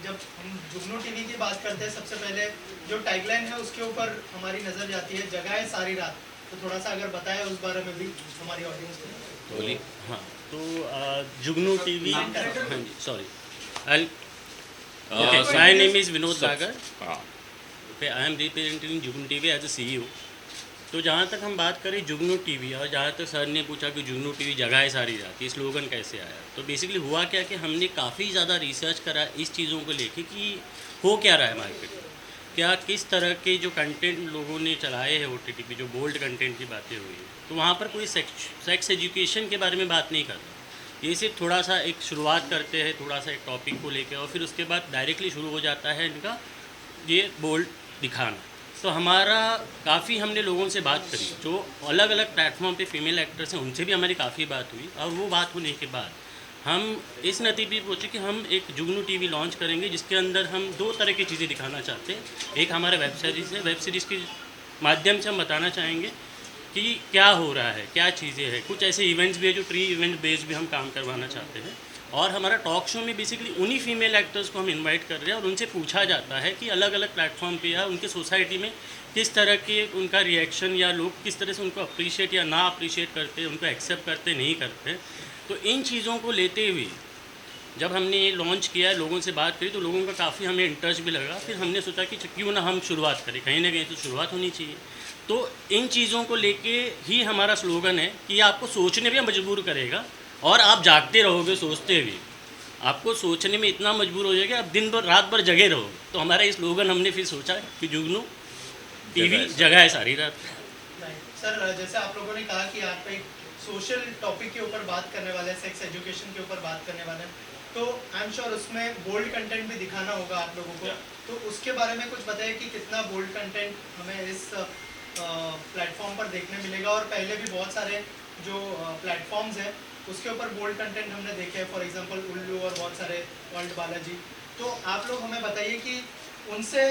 जब हम जुगनू टीवी की बात करते हैं, सबसे पहले जो टैगलाइन है उसके ऊपर हमारी नज़र जाती है, जगाए सारी रात। तो थोड़ा सा अगर बताएं उस बारे में भी हमारी ऑडियंस को। बोलिए। हाँ, तो जुगनू टीवी, हाँ जी, sorry, I okay, my name is Vinod Sagar. Okay, I am representing Jugnu TV as a CEO। तो जहाँ तक हम बात करें जुगनू टीवी, और जहाँ तक सर ने पूछा कि जुगनू टीवी जगाए सारी रात, ये स्लोगन कैसे आया, तो बेसिकली हुआ क्या कि हमने काफ़ी ज़्यादा रिसर्च करा इस चीज़ों को लेके कि हो क्या रहा है मार्केट में, क्या किस तरह के जो कंटेंट लोगों ने चलाए हैं OTT पे, जो बोल्ड कंटेंट की बातें हुई हैं, तो वहाँ पर कोई सेक्स एजुकेशन के बारे में बात नहीं करता। ये सिर्फ थोड़ा सा एक शुरुआत करते हैं, थोड़ा सा एक टॉपिक को लेकर, और फिर उसके बाद डायरेक्टली शुरू हो जाता है इनका ये बोल्ड दिखाना। तो हमारा काफ़ी हमने लोगों से बात करी जो अलग अलग प्लेटफॉर्म पे फीमेल एक्टर्स हैं, उनसे भी हमारी काफ़ी बात हुई, और वो बात होने के बाद हम इस नतीजे पे पहुँचे कि हम एक जुगनू टीवी लॉन्च करेंगे जिसके अंदर हम 2 तरह की चीज़ें दिखाना चाहते हैं। एक हमारा वेब सीरीज़ है, वेब सीरीज़ के माध्यम से हम बताना चाहेंगे कि क्या हो रहा है, क्या चीज़ें हैं। कुछ ऐसे इवेंट्स भी है जो प्री इवेंट बेस्ड भी हम काम करवाना चाहते हैं, और हमारा टॉक शो में बेसिकली उन्हीं फीमेल एक्टर्स को हम इनवाइट कर रहे हैं, और उनसे पूछा जाता है कि अलग अलग प्लेटफॉर्म पे या उनके सोसाइटी में किस तरह के उनका रिएक्शन, या लोग किस तरह से उनको अप्रिशिएट या ना अप्रिशिएट करते, उनको एक्सेप्ट करते नहीं करते। तो इन चीज़ों को लेते हुए जब हमने ये लॉन्च किया, लोगों से बात करी, तो लोगों का काफ़ी हमें इंटरेस्ट भी लगा। फिर हमने सोचा कि क्यों ना हम शुरुआत करें, कहीं ना कहीं तो शुरुआत होनी चाहिए। तो इन चीज़ों को लेके ही हमारा स्लोगन है कि ये आपको सोचने पे मजबूर करेगा, और आप जागते रहोगे सोचते हुए, आपको सोचने में इतना मजबूर हो जाएगा, आप दिन भर रात भर जगे रहोगे। तो हमारा ये स्लोगन हमने फिर सोचा कि जुगनू टीवी जगह है सारी रात। सर, जैसे आप लोगों ने कहा कि आप एक सोशल टॉपिक के ऊपर बात करने वाले हैं, सेक्स एजुकेशन के ऊपर बात करने वाले हैं, तो आई एम श्योर उसमें बोल्ड कंटेंट भी दिखाना होगा आप लोगों को। तो उसके बारे में कुछ बताइए कि कितना बोल्ड कंटेंट हमें इस प्लेटफॉर्म पर देखने मिलेगा। और पहले भी बहुत सारे जो प्लेटफॉर्म्स हैं उसके ऊपर बोल्ड कंटेंट हमने देखे हैं, फॉर एग्जांपल उल्लू और बहुत सारे वर्ल्ड बालाजी। तो आप लोग हमें बताइए कि उनसे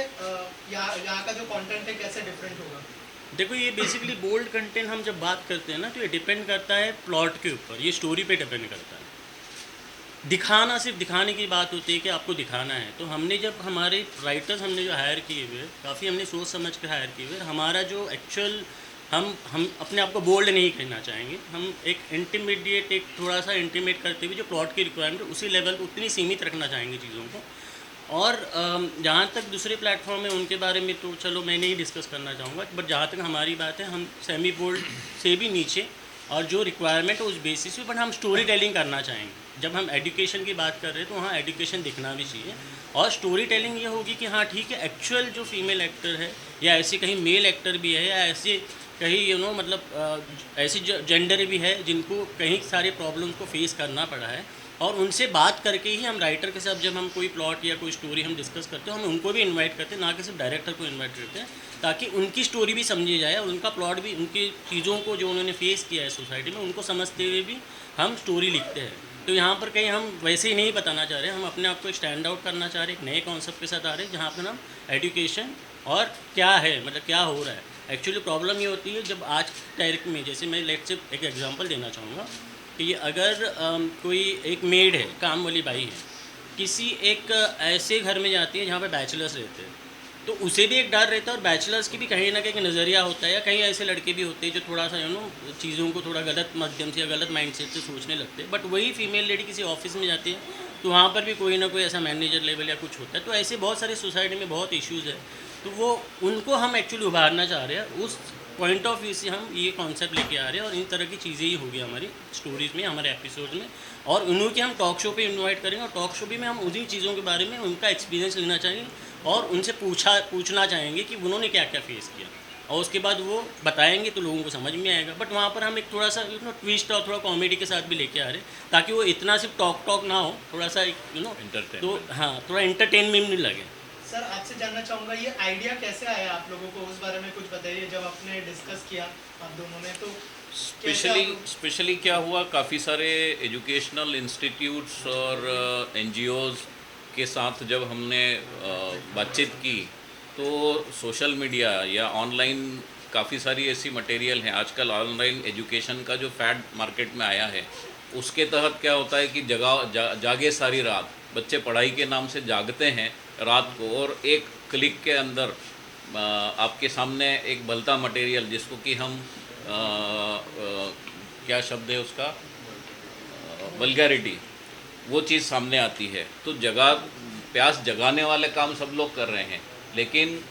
यहाँ का जो कंटेंट है कैसे डिफरेंट होगा। देखो, ये बेसिकली बोल्ड कंटेंट हम जब बात करते हैं ना, तो ये डिपेंड करता है प्लॉट के ऊपर, ये स्टोरी पे डिपेंड करता है। दिखाना, सिर्फ दिखाने की बात होती है कि आपको दिखाना है। तो हमने जब हमारे राइटर्स हमने जो हायर किए हुए, काफ़ी हमने सोच समझ कर हायर किए हुए, हमारा जो एक्चुअल हम अपने आप को बोल्ड नहीं कहना चाहेंगे, हम एक इंटीमीडिएट, एक थोड़ा सा इंटीमेट करते हुए जो प्लॉट की रिक्वायरमेंट है उसी लेवल उतनी सीमित रखना चाहेंगे चीज़ों को। और जहाँ तक दूसरे प्लेटफॉर्म है उनके बारे में तो चलो मैं नहीं डिस्कस करना चाहूँगा, बट जहाँ तक हमारी बात है, हम सेमी बोल्ड से भी नीचे, और जो रिक्वायरमेंट है उस बेसिस पे, बट हम स्टोरी टेलिंग करना चाहेंगे। जब हम एजुकेशन की बात कर रहे हैं तो वहाँ एजुकेशन दिखना भी चाहिए, और स्टोरी टेलिंग ये होगी कि हाँ ठीक है, एक्चुअल जो फीमेल एक्टर है, या ऐसे कहीं मेल एक्टर भी है, या ऐसे कहीं मतलब ऐसी जेंडर भी है जिनको कहीं सारे प्रॉब्लम्स को फेस करना पड़ा है, और उनसे बात करके ही हम राइटर के साथ जब हम कोई प्लॉट या कोई स्टोरी हम डिस्कस करते हैं, हम उनको भी इनवाइट करते हैं, ना कि सिर्फ डायरेक्टर को इनवाइट करते हैं, ताकि उनकी स्टोरी भी समझी जाए, और उनका प्लॉट भी, उनकी चीज़ों को जो उन्होंने फेस किया है सोसाइटी में, उनको समझते हुए भी हम स्टोरी लिखते हैं। तो यहाँ पर कहीं हम वैसे ही नहीं बताना चाह रहे, हम अपने आप को स्टैंड आउट करना चाह रहे, एक नए कॉन्सेप्ट के साथ आ रहे हैं, जहाँ पर हम एजुकेशन और क्या है, मतलब क्या हो रहा है। एक्चुअली प्रॉब्लम ये होती है जब आज डायरेक्ट में, जैसे मैं लेट्स से एक एग्जांपल देना चाहूँगा कि अगर कोई एक मेड है, काम वाली बाई है, किसी एक ऐसे घर में जाती है जहाँ पे बैचलर्स रहते हैं, तो उसे भी एक डर रहता है, और बैचलर्स की भी कहीं ना कहीं नज़रिया होता है, या कहीं ऐसे लड़के भी होते हैं जो थोड़ा सा चीज़ों को थोड़ा गलत माध्यम से या गलत माइंडसेट से सोचने लगते हैं। बट वही फीमेल लेडी किसी ऑफिस में जाती है तो वहाँ पर भी कोई ना कोई ऐसा मैनेजर लेवल या कुछ होता है। तो ऐसे बहुत सारे सोसाइटी में बहुत इश्यूज़ है, तो वो उनको हम एक्चुअली उभारना चाह रहे हैं। उस पॉइंट ऑफ व्यू से हम ये कॉन्सेप्ट लेके आ रहे हैं, और इन तरह की चीज़ें ही होगी हमारी स्टोरीज़ में, हमारे एपिसोड में, और उन्हों के हम टॉक शो पे इनवाइट करेंगे, और टॉक शो भी में हम उन्हीं चीज़ों के बारे में उनका एक्सपीरियंस लेना चाहेंगे, और उनसे पूछना चाहेंगे कि उन्होंने क्या क्या फेस किया, और उसके बाद वो बताएंगे तो लोगों को समझ में आएगा। बट वहाँ पर हम एक थोड़ा सा ट्विस्ट और थोड़ा कॉमेडी के साथ भी लेके आ रहे हैं, ताकि वो इतना सिर्फ टॉक ना हो, थोड़ा सा तो हाँ, थोड़ा एंटरटेनमेंट भी लगे। सर, आपसे जानना चाहूँगा ये आइडिया कैसे आया आप लोगों को, उस बारे में कुछ बताइए। जब आपने डिस्कस किया आप दोनों ने, तो स्पेशली क्या हुआ, काफ़ी सारे एजुकेशनल इंस्टीट्यूट्स और NGOs के साथ जब हमने बातचीत की, तो सोशल मीडिया या ऑनलाइन काफ़ी सारी ऐसी मटेरियल हैं। आजकल ऑनलाइन एजुकेशन का जो फैड मार्केट में आया है, उसके तहत क्या होता है कि जागे सारी रात, बच्चे पढ़ाई के नाम से जागते हैं रात को, और एक क्लिक के अंदर आपके सामने एक बलता मटेरियल, जिसको कि हम क्या शब्द है उसका, वल्गैरिटी, वो चीज़ सामने आती है। तो प्यास जगाने वाले काम सब लोग कर रहे हैं, लेकिन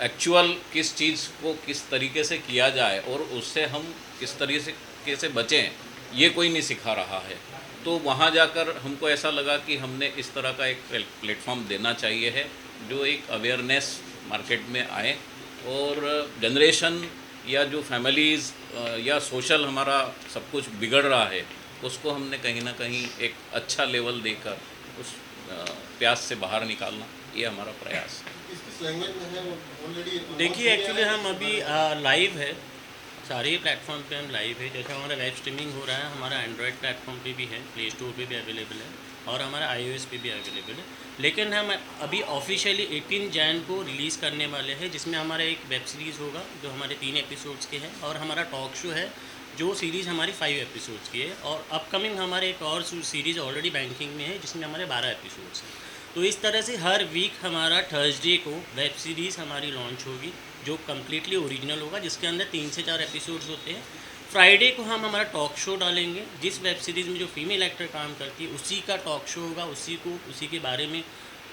एक्चुअल किस चीज़ को किस तरीके से किया जाए और उससे हम किस तरीके से बचें, ये कोई नहीं सिखा रहा है। तो वहाँ जाकर हमको ऐसा लगा कि हमने इस तरह का एक प्लेटफॉर्म देना चाहिए है, जो एक अवेयरनेस मार्केट में आए, और जनरेशन या जो फैमिलीज़ या सोशल हमारा सब कुछ बिगड़ रहा है, उसको हमने कहीं ना कहीं एक अच्छा लेवल देकर उस प्यास से बाहर निकालना, ये हमारा प्रयास है। किस लैंग्वेज में है वो ऑलरेडी? देखिए एक्चुअली हम अभी लाइव है, सारे ही प्लेटफॉर्म पे हम लाइव है। जैसे हमारा वेब स्ट्रीमिंग हो रहा है, हमारा एंड्रॉयड प्लेटफॉर्म पे भी है, प्ले स्टोर पे भी अवेलेबल है, और हमारा iOS पे भी अवेलेबल है। लेकिन हम अभी ऑफिशियली 18 जैन को रिलीज़ करने वाले हैं, जिसमें हमारा एक वेब सीरीज़ होगा जो हमारे 3 एपिसोड्स के हैं, और हमारा टॉक शो है जो सीरीज़ हमारी 5 एपिसोड्स की है, और अपकमिंग हमारे एक और सीरीज़ ऑलरेडी बैंकिंग में है जिसमें हमारे 12 एपिसोड्स हैं। तो इस तरह से हर वीक हमारा थर्सडे को वेब सीरीज़ हमारी लॉन्च होगी जो कम्प्लीटली ओरिजिनल होगा, जिसके अंदर 3 से 4 एपिसोड्स होते हैं। फ्राइडे को हम हमारा टॉक शो डालेंगे, जिस वेब सीरीज़ में जो फीमेल एक्टर काम करती है उसी का टॉक शो होगा, उसी के बारे में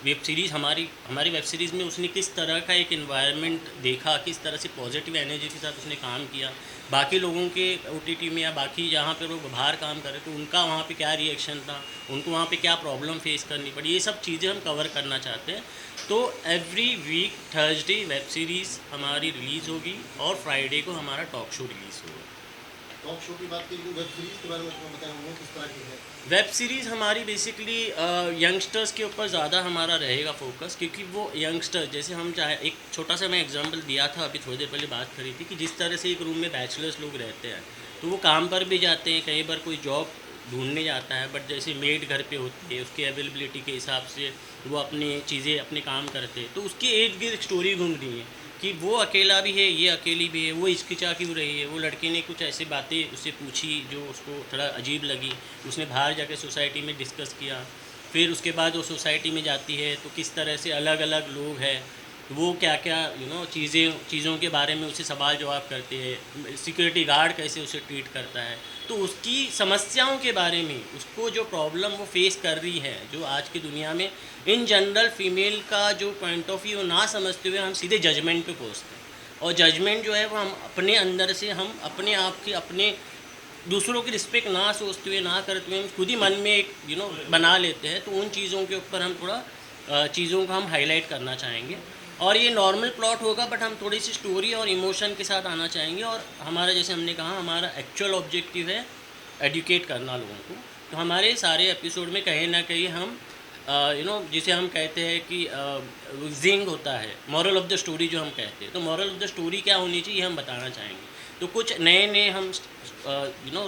वेब सीरीज़ हमारी वेब सीरीज़ में उसने किस तरह का एक इन्वायरमेंट देखा, किस तरह से पॉजिटिव एनर्जी के साथ उसने काम किया, बाकी लोगों के OTT में या बाकी जहाँ पे लोग बाहर काम कर रहे थे उनका वहाँ पे क्या रिएक्शन था, उनको वहाँ पे क्या प्रॉब्लम फेस करनी पड़ी, ये सब चीज़ें हम कवर करना चाहते हैं। तो every week Thursday web series हमारी रिलीज़ होगी, और फ्राइडे को हमारा टॉक शो रिलीज़ होगा। टॉक शो की बात की, वेब सीरीज के बारे में थोड़ा बताएं, वो किस तरह की है? वेब सीरीज़ हमारी बेसिकली यंगस्टर्स के ऊपर ज़्यादा हमारा रहेगा फोकस, क्योंकि वो यंगस्टर, जैसे हम चाहे, एक छोटा सा मैं एग्जांपल दिया था अभी थोड़ी देर पहले बात करी थी, कि जिस तरह से एक रूम में बैचलर्स लोग रहते हैं तो वो काम पर भी जाते हैं, कई बार कोई जॉब ढूंढने जाता है, बट जैसे मेड घर पे होती है उसकी अवेलेबिलिटी के हिसाब से वो अपनी चीज़ें अपने काम करते हैं, तो उसकी इर्द गिर्द स्टोरी घूम रही है कि वो अकेला भी है, ये अकेली भी है, वो हिचकिचा क्यों रही है, वो लड़के ने कुछ ऐसी बातें उससे पूछी जो उसको थोड़ा अजीब लगी, उसने बाहर जाकर सोसाइटी में डिस्कस किया, फिर उसके बाद वो सोसाइटी में जाती है तो किस तरह से अलग अलग लोग हैं, वो क्या क्या चीज़ों के बारे में उसे सवाल जवाब करते हैं, सिक्योरिटी गार्ड कैसे उसे ट्रीट करता है, तो उसकी समस्याओं के बारे में, उसको जो प्रॉब्लम वो फेस कर रही है, जो आज की दुनिया में इन जनरल फीमेल का जो पॉइंट ऑफ व्यू ना समझते हुए हम सीधे जजमेंट पे पहुँचते हैं, और जजमेंट जो है वो हम अपने अंदर से, हम अपने आप की, अपने दूसरों की रिस्पेक्ट ना सोचते हुए, ना करते हुए हम खुद ही मन में एक बना लेते हैं। तो उन चीज़ों के ऊपर हम थोड़ा चीज़ों को हम हाईलाइट करना चाहेंगे, और ये नॉर्मल प्लॉट होगा, बट हम थोड़ी सी स्टोरी और इमोशन के साथ आना चाहेंगे। और हमारा, जैसे हमने कहा, हमारा एक्चुअल ऑब्जेक्टिव है एडुकेट करना लोगों को। तो हमारे सारे एपिसोड में कहीं ना कहीं हम जिसे हम कहते हैं कि जिंग होता है, मॉरल ऑफ द स्टोरी जो हम कहते हैं, तो मॉरल ऑफ द स्टोरी क्या होनी चाहिए हम बताना चाहेंगे। तो कुछ नए हम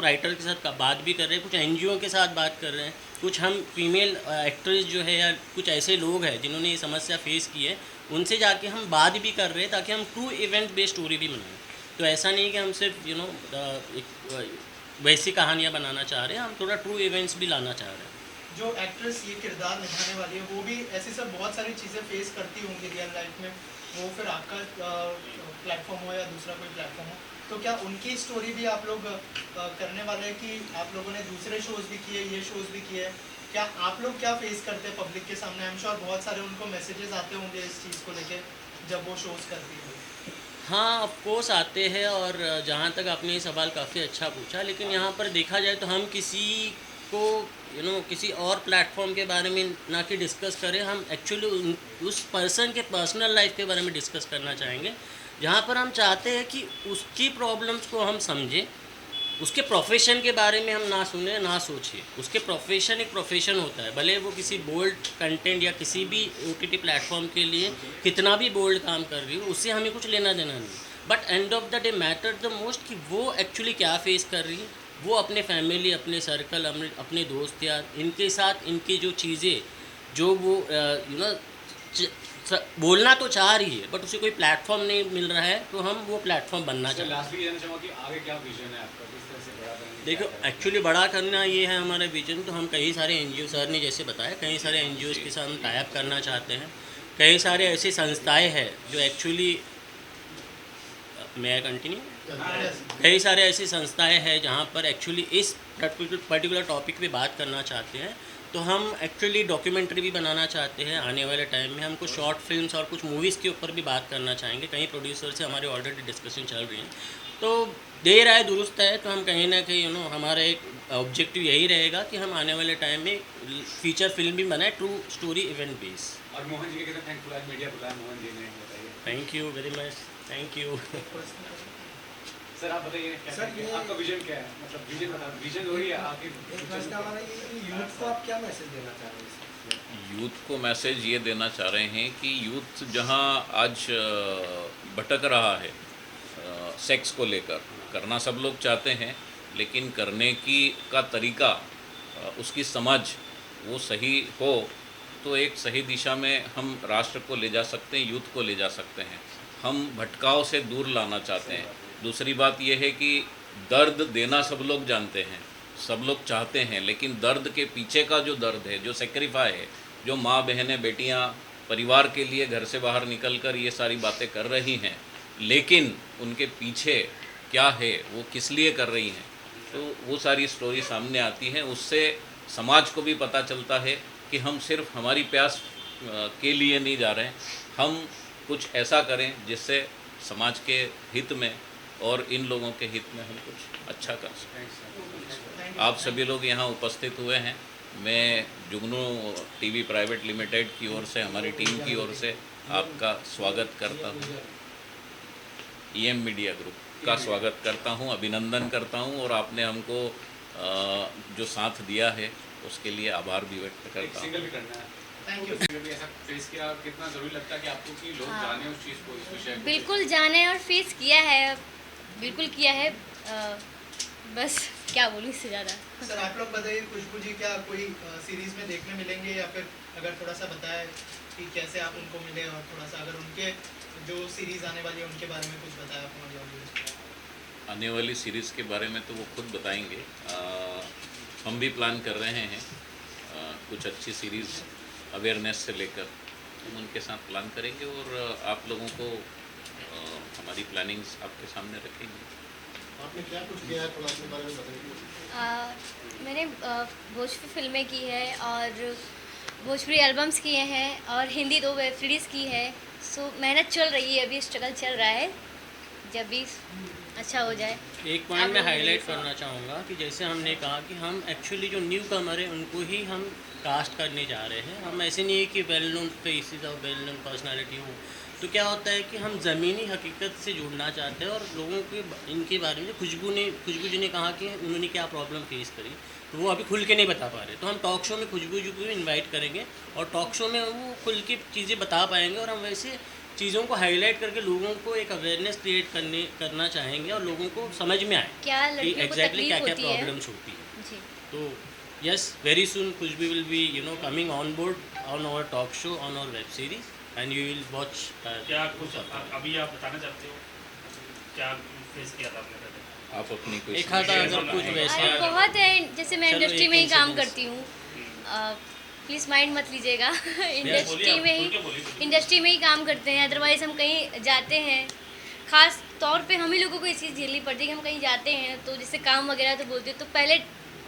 राइटर के साथ बात भी कर रहे हैं, कुछ NGO के साथ बात कर रहे हैं, कुछ हम फीमेल एक्ट्रेस जो है या कुछ ऐसे लोग हैं जिन्होंने ये समस्या फेस की है, उनसे जाके हम बात भी कर रहे हैं, ताकि हम ट्रू इवेंट बेस्ड स्टोरी भी बनाएं। तो ऐसा नहीं कि हम सिर्फ वैसी कहानियाँ बनाना चाह रहे हैं, हम थोड़ा ट्रू इवेंट्स भी लाना चाह रहे हैं। जो एक्ट्रेस ये किरदार निभाने वाली है वो भी ऐसी सब बहुत सारी चीज़ें फेस करती होंगी रियल लाइफ में, वो फिर आपका प्लेटफॉर्म हो या दूसरा कोई प्लेटफॉर्म हो, तो क्या उनकी स्टोरी भी आप लोग करने वाले हैं? कि आप लोगों ने दूसरे शोज़ भी किए, ये शोज़ भी किए, क्या आप लोग क्या फेस करते हैं पब्लिक के सामने? आई एम श्योर बहुत सारे उनको मैसेजेस आते होंगे इस चीज़ को लेके जब वो शोज़ करती है। हाँ, ऑफकोर्स आते हैं, और जहाँ तक आपने ये सवाल काफ़ी अच्छा पूछा, लेकिन यहाँ पर देखा जाए तो हम किसी को किसी और प्लेटफॉर्म के बारे में ना कि डिस्कस करें, हम एक्चुअली उस पर्सन के पर्सनल लाइफ के बारे में डिस्कस करना चाहेंगे, जहाँ पर हम चाहते हैं कि उसकी प्रॉब्लम्स को हम समझें, उसके प्रोफेशन के बारे में हम ना सुने ना सोचें। उसके प्रोफेशन एक प्रोफेशन होता है, भले वो किसी बोल्ड कंटेंट या किसी भी OTT प्लेटफॉर्म के लिए कितना भी बोल्ड काम कर रही हो, उससे हमें कुछ लेना देना नहीं, but end of the day matter the most कि वो एक्चुअली क्या फेस कर रही है, वो अपने फैमिली, अपने सर्कल, अपने दोस्त यार, इनके साथ इनकी जो चीज़ें जो वो बोलना तो चाह रही है बट उसे कोई प्लेटफॉर्म नहीं मिल रहा है, तो हम वो प्लेटफॉर्म बनना चाहते हैं। लास्टली जानना चाहूँगा कि आगे क्या विजन है आपका, किस तरह से बड़ा करेंगे? देखो एक्चुअली बड़ा करना ये है हमारा विजन। तो हम कई सारे एनजीओ, सर ने जैसे बताया, कई सारे एनजीओ के साथ हम टाइप करना चाहते हैं। कई सारे ऐसी संस्थाएं हैं जो एक्चुअली, मैं कंटिन्यू, कई सारे ऐसी संस्थाएं हैं जहाँ पर एक्चुअली इस पर्टिकुलर टॉपिक पे बात करना चाहते हैं। तो हम एक्चुअली डॉक्यूमेंट्री भी बनाना चाहते हैं आने वाले टाइम में। हम कुछ शॉर्ट फिल्म्स और कुछ मूवीज़ के ऊपर भी बात करना चाहेंगे। कई प्रोड्यूसर से हमारे ऑलरेडी डिस्कशन चल रही है, तो देर आए दुरुस्त है। तो हम कहीं ना कहीं हमारा एक ऑब्जेक्टिव यही रहेगा कि हम आने वाले टाइम में फीचर फिल्म भी बनाए, ट्रू स्टोरी इवेंट बेस। और मोहन जी के कितना थैंकफुल है, मीडिया बुलाया मोहन जी ने, बताइए। Thank you very much, thank you. Sir आप बताइए क्या सर, करेंगे? ये- आपका विजन क्या है, मतलब विजन बता, विजन हो रही है आपकी। एक प्रश्न हमारा ये है कि यूथ को आप क्या मैसेज देना चाह रहे हैं? यूथ को मैसेज ये देना चाह रहे हैं कि यूथ जहां आज भटक रहा है सेक्स को लेकर, करना सब लोग चाहते हैं लेकिन करने का तरीका, उसकी समझ वो सही हो तो एक सही दिशा में हम राष्ट्र को ले जा सकते हैं, यूथ को ले जा सकते हैं। हम भटकाव से दूर लाना चाहते हैं। दूसरी बात यह है कि दर्द देना सब लोग जानते हैं, सब लोग चाहते हैं, लेकिन दर्द के पीछे का जो दर्द है, जो सेक्रीफाई है, जो माँ बहनें बेटियाँ परिवार के लिए घर से बाहर निकलकर ये सारी बातें कर रही हैं, लेकिन उनके पीछे क्या है, वो किस लिए कर रही हैं, तो वो सारी स्टोरी सामने आती है। उससे समाज को भी पता चलता है कि हम सिर्फ हमारी प्यास के लिए नहीं जा रहे हैं, हम कुछ ऐसा करें जिससे समाज के हित में और इन लोगों के हित में हम कुछ अच्छा कर सकें। आप सभी लोग यहाँ उपस्थित हुए हैं। मैं जुगनू टीवी प्राइवेट लिमिटेड की ओर से, हमारी टीम की ओर से आपका स्वागत करता हूँ। EM मीडिया ग्रुप का स्वागत करता हूँ, अभिनंदन करता हूँ, और आपने हमको जो साथ दिया है उसके लिए आभार भी व्यक्त एक करता हूँ। सिंगल भी करना है, थैंक यू। सिंगल भी ऐसा फेस किया, कितना ज़रूरी लगता है कि आपको कि लोग हाँ। जाने उस चीज़ को, इस विषय को। बिल्कुल जाने और फेस किया है, बिल्कुल किया है। बस क्या बोलूँ इससे ज़्यादा। सर आप लोग बताइए, खुशबू जी क्या कोई सीरीज में देखने मिलेंगे, या फिर अगर थोड़ा सा बताएं कि कैसे आप उनको मिले, और थोड़ा सा अगर उनके जो सीरीज आने वाली है उनके बारे में कुछ बताया आप हमारे ऑडियंस को। आने वाली सीरीज़ के बारे में तो वो खुद बताएंगे। हम भी प्लान कर रहे हैं कुछ अच्छी सीरीज़ अवेयरनेस से लेकर, हम उनके साथ प्लान करेंगे और आप लोगों को हमारी प्लानिंग्स आपके सामने रखेंगे। आपने क्या कुछ किया है, थोड़ा अपने बारे में बताइए। मैंने भोजपुरी फिल्में की है और भोजपुरी एल्बम्स किए हैं और हिंदी 2 वेब सीरीज़ की है। सो मेहनत चल रही है, अभी स्ट्रगल चल रहा है, जब भी अच्छा हो जाए। एक पॉइंट मैं हाईलाइट करना चाहूँगा कि जैसे हमने कहा कि हम एक्चुअली जो न्यू कमर है उनको ही हम कास्ट करने जा रहे हैं। हम ऐसे नहीं है कि वेल नोन फेसेस और वेल नोन पर्सनालिटी हो। तो क्या होता है कि हम ज़मीनी हकीकत से जुड़ना चाहते हैं और लोगों के इनके बारे में। खुशबू जी ने कहा कि उन्होंने क्या प्रॉब्लम फेस करी, तो वो अभी खुल के नहीं बता पा रहे। तो हम टॉक शो में खुशबू जी को इन्वाइट करेंगे और टॉक शो में वो खुल के चीज़ें बता पाएंगे, और हम वैसे चीज़ों को हाईलाइट करके लोगों को एक अवेयरनेस क्रिएट करना चाहेंगे और लोगों को समझ में आए क्या कि लड़कियों को एग्जैक्टली क्या तकलीफ क्या होती है। प्रॉब्लम्स होती है। जी, तो yes, very soon Khushbu will be coming on board on our talk show, on our web series, and you will watch. क्या कुछ अभी आप बताना चाहते हो, क्या फेस किया था आपने पहले? आप अपनी कोई एक आधा अगर कुछ वैसे अरे बहुत है, जैसे मैं चलो, इंडस्ट्री एक में ही काम incident। करती हूँ, प्लीज़ माइंड मत लीजिएगा। इंडस्ट्री बोलिए, में खुल के ही बोलिए। इंडस्ट्री में ही काम करते हैं, अदरवाइज़ हम कहीं जाते हैं, ख़ास तौर पे हम ही लोगों को ये चीज़ झेलनी पड़ती है कि हम कहीं जाते हैं तो जैसे काम वगैरह तो बोलते हैं, तो पहले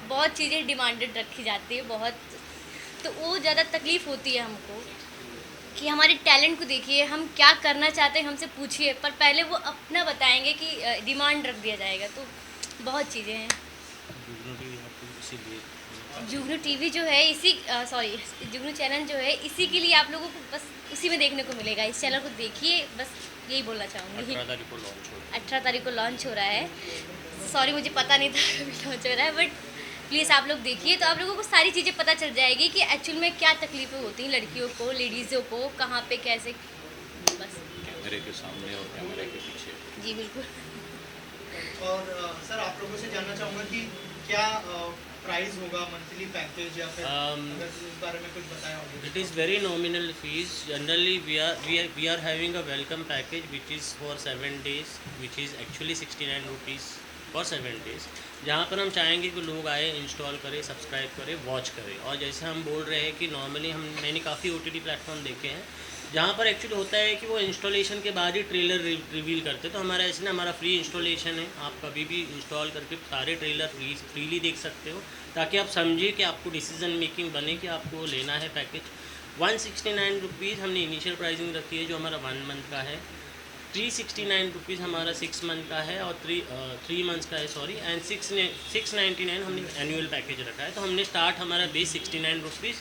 बहुत चीज़ें डिमांडेड रखी जाती है बहुत, तो वो ज़्यादा तकलीफ़ होती है हमको कि हमारे टैलेंट को देखिए, हम क्या करना चाहते हैं हमसे पूछिए, पर पहले वो अपना बताएंगे कि डिमांड रख दिया जाएगा। तो बहुत चीज़ें हैं। जुगनू टीवी जो है जुगनू चैनल जो है इसी के लिए आप लोगों को बस उसी में देखने को मिलेगा। इस चैनल को देखिए, बस यही बोलना चाहूँगी। 18 तारीख को लॉन्च होगा। 18 तारीख को लॉन्च हो रहा है। सॉरी मुझे पता नहीं था कभी लॉन्च हो रहा है, बट प्लीज़ आप लोग देखिए, तो आप लोगों को सारी चीज़ें पता चल जाएगी कि एक्चुअल में क्या तकलीफ़ें होती हैं लड़कियों को, लेडीज़ों को, कहाँ पे कैसे, बस। कैमरे के सामने और कैमरे के पीछे। जी बिल्कुल। और सर आप लोगों से जानना चाहूँगा कि क्या प्राइस होगा मंथली पैकेज या फिर अगर इस बारे में कुछ बताया होगा? It is very nominal fees. Generally, we are having a welcome package which is for 7 days, which is actually 69 rupees for 7 days. जहाँ पर हम चाहेंगे कि लोग आए, इंस्टॉल करें, सब्सक्राइब करें, वॉच करें। और जैसे हम बोल रहे हैं कि नॉर्मली मैंने काफ़ी OTT प्लेटफॉर्म देखे हैं जहाँ पर एक्चुअली होता है कि वो इंस्टॉलेशन के बाद ही ट्रेलर रिवील करते हैं। तो हमारा ऐसे ना, हमारा फ्री इंस्टॉलेशन है, आप कभी भी इंस्टॉल करके सारे ट्रेलर फ्रीली देख सकते हो, ताकि आप समझिए कि आपको डिसीजन मेकिंग बने कि आपको लेना है पैकेज। 169 रुपीज़ हमने इनिशियल प्राइसिंग रखी है जो हमारा 1 मंथ का है, 369 रुपीज़ हमारा 6 मंथ का है और 3 मंथ्स का है सॉरी, एंड 699 हमने एनुअल पैकेज रखा है। तो हमने स्टार्ट हमारा बेस 69 रुपीज़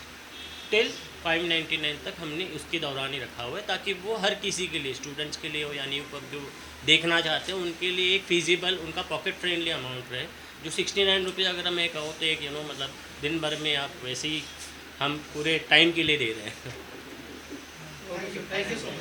टिल 599 तक हमने उसके दौरान ही रखा हुआ है, ताकि वो हर किसी के लिए, स्टूडेंट्स के लिए हो या न्यू पब जो देखना चाहते हैं उनके लिए एक फिजिबल, उनका पॉकेट फ्रेंडली अमाउंट रहे। जो 69 रुपये अगर मैं कहूँ तो एक मतलब दिन भर में आप वैसे ही हम पूरे टाइम के लिए दे रहे हैं। Thank you so much.